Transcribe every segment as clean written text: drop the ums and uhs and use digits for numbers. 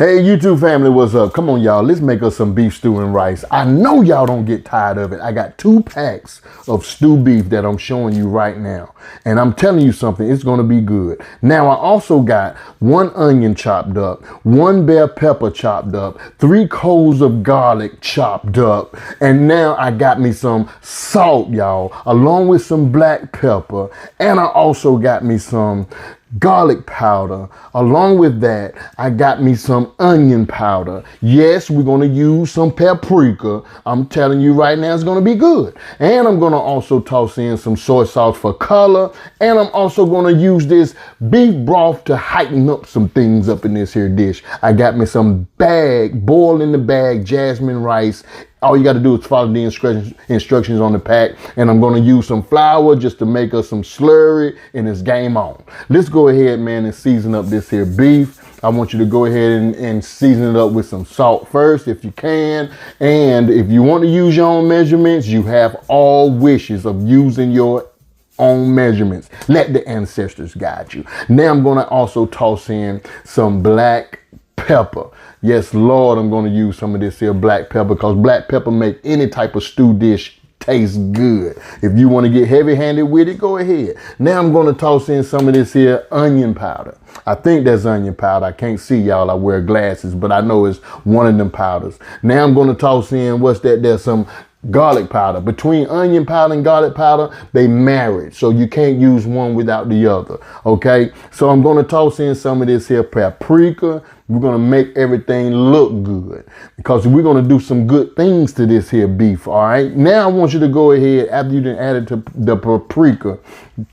Hey, YouTube family, what's up? Come on, y'all. Let's make us some beef stew and rice. I know y'all don't get tired of it. I got 2 packs of stew beef that I'm showing you right now. And I'm telling you something, it's going to be good. Now, I also got 1 onion chopped up, 1 bell pepper chopped up, 3 cloves of garlic chopped up. And now I got me some salt, y'all, along with some black pepper. And I also got me some garlic powder. Along with that, I got me some onion powder. Yes, we're going to use some paprika. I'm telling you right now, it's going to be good. And I'm going to also toss in some soy sauce for color. And I'm also going to use this beef broth to heighten up some things up in this here dish. I got me some boiled in the bag jasmine rice. All you got to do is follow the instructions on the pack. And I'm going to use some flour just to make us some slurry, and it's game on. Let's go ahead, man, and season up this here beef. I want you to go ahead and season it up with some salt first if you can. And if you want to use your own measurements, you have all wishes of using your own measurements. Let the ancestors guide you. Now I'm going to also toss in some black pepper. Yes, Lord, I'm going to use some of this here black pepper because black pepper make any type of stew dish taste good. If you want to get heavy-handed with it, go ahead. Now I'm going to toss in some of this here onion powder. I think that's onion powder. I can't see, y'all. I wear glasses, but I know it's one of them powders. Now I'm going to toss in, what's that? There's some garlic powder. Between onion powder and garlic powder, they married, so you can't use one without the other. Okay, so I'm going to toss in some of this here paprika. We're going to make everything look good because we're going to do some good things to this here beef. All right, now I want you to go ahead, after you done added to the paprika,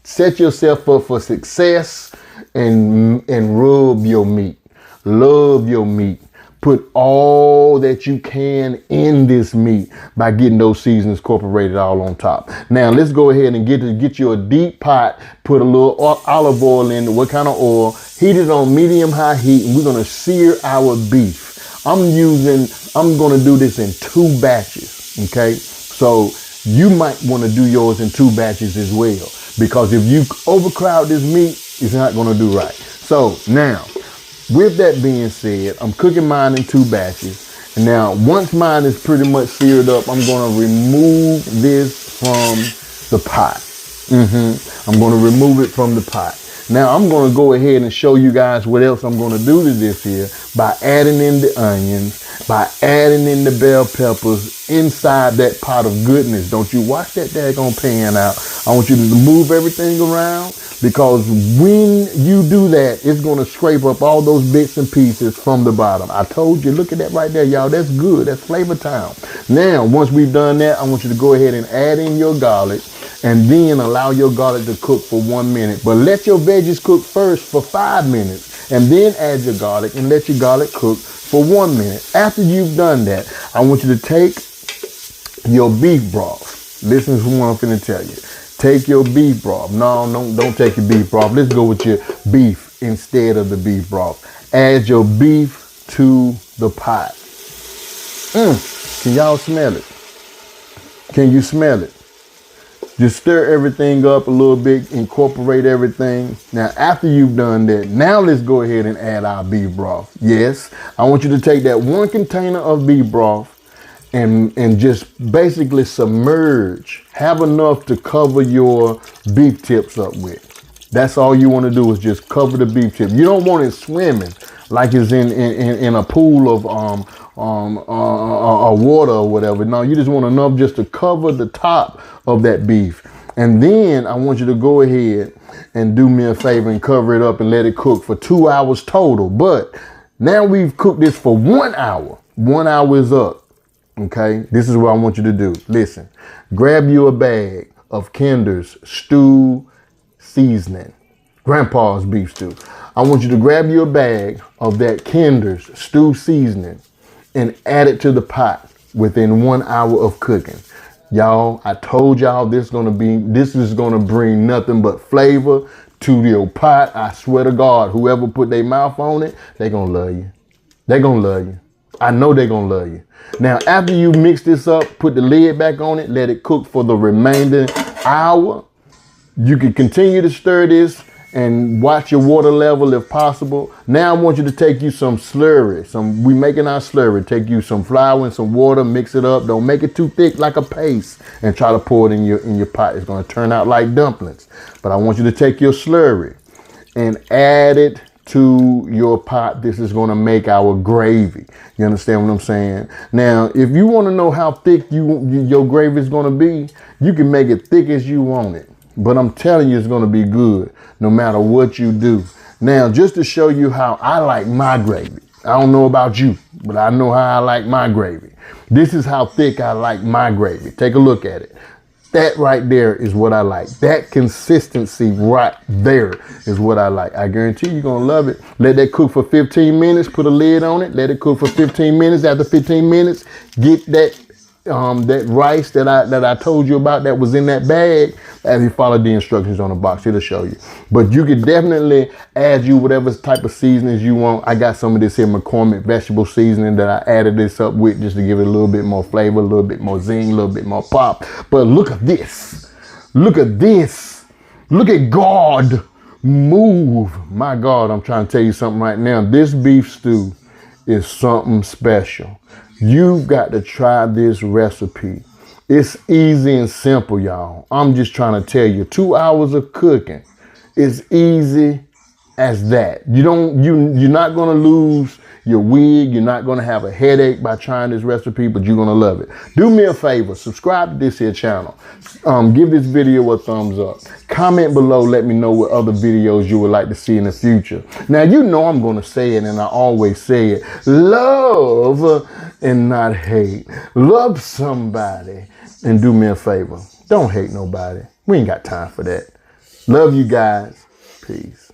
set yourself up for success and rub your meat. Love your meat. Put all that you can in this meat by getting those seasonings incorporated all on top. Now let's go ahead and get you a deep pot. Put a little olive oil in. What kind of oil? Heat it on medium-high heat, and we're gonna sear our beef. I'm gonna do this in 2 batches. Okay, so you might want to do yours in 2 batches as well, because if you overcrowd this meat, it's not gonna do right. So now, with that being said, I'm cooking mine in 2 batches. And now, once mine is pretty much seared up, I'm going to remove this from the pot. I'm going to remove it from the pot. Now, I'm going to go ahead and show you guys what else I'm going to do to this here by adding in the onions, by adding in the bell peppers inside that pot of goodness. Don't you watch that daggone pan out. I want you to move everything around, because when you do that, it's going to scrape up all those bits and pieces from the bottom. I told you, look at that right there, y'all. That's good. That's flavor time. Now, once we've done that, I want you to go ahead and add in your garlic, and then allow your garlic to cook for 1 minute. But let your veggies cook first for 5 minutes, and then add your garlic and let your garlic cook for 1 minute. After you've done that, I want you to take your beef broth. Listen to what I'm finna tell you. Take your beef broth. No, don't take your beef broth. Let's go with your beef instead of the beef broth. Add your beef to the pot. Can y'all smell it? Can you smell it? Just stir everything up a little bit, incorporate everything. Now, after you've done that, now let's go ahead and add our beef broth. Yes, I want you to take that 1 container of beef broth and just basically submerge. Have enough to cover your beef tips up with. That's all you want to do, is just cover the beef tip. You don't want it swimming like it's in a pool of water or whatever. No, you just want enough just to cover the top of that beef. And then I want you to go ahead and do me a favor and cover it up and let it cook for 2 hours total. But now we've cooked this for 1 hour. 1 hour is up. Okay, this is what I want you to do. Listen, grab you a bag of Kinder's Stew Seasoning, Grandpa's beef stew. I want you to grab you a bag of that Kinder's Stew Seasoning and add it to the pot within 1 hour of cooking. Y'all, I told y'all this is gonna bring nothing but flavor to your pot. I swear to God, whoever put their mouth on it, they gonna love you. They gonna love you. I know they're gonna love you. Now, after you mix this up, put the lid back on it, let it cook for the remaining hour. You can continue to stir this and watch your water level if possible. Now I want you to take you some slurry. We making our slurry. Take you some flour and some water, mix it up. Don't make it too thick like a paste, and try to pour it in your pot. It's gonna turn out like dumplings. But I want you to take your slurry and add it to your pot. This is gonna make our gravy. You understand what I'm saying? Now, if you wanna know how thick your gravy is gonna be, you can make it thick as you want it. But I'm telling you, it's gonna be good no matter what you do. Now, just to show you how I like my gravy. I don't know about you, but I know how I like my gravy. This is how thick I like my gravy. Take a look at it. That right there is what I like. That consistency right there is what I like. I guarantee you're gonna love it. Let that cook for 15 minutes, put a lid on it, let it cook for 15 minutes. After 15 minutes, get that rice that I told you about that was in that bag, as you follow the instructions on the box, it'll show you. But you can definitely add you whatever type of seasonings you want. I got some of this here McCormick vegetable seasoning that I added this up with just to give it a little bit more flavor, a little bit more zing, a little bit more pop. But look at this. Look at this. Look at God move. My God, I'm trying to tell you something right now. This beef stew is something special. You've got to try this recipe. It's easy and simple, y'all. I'm just trying to tell you, 2 hours of cooking is easy as that. You're not gonna lose your wig. You're not gonna have a headache by trying this recipe, but you're gonna love it. Do me a favor, subscribe to this here channel. Give this video a thumbs up. Comment below, let me know what other videos you would like to see in the future. Now, you know I'm gonna say it, and I always say it. Love and not hate. Love somebody and do me a favor. Don't hate nobody. We ain't got time for that. Love you guys. Peace.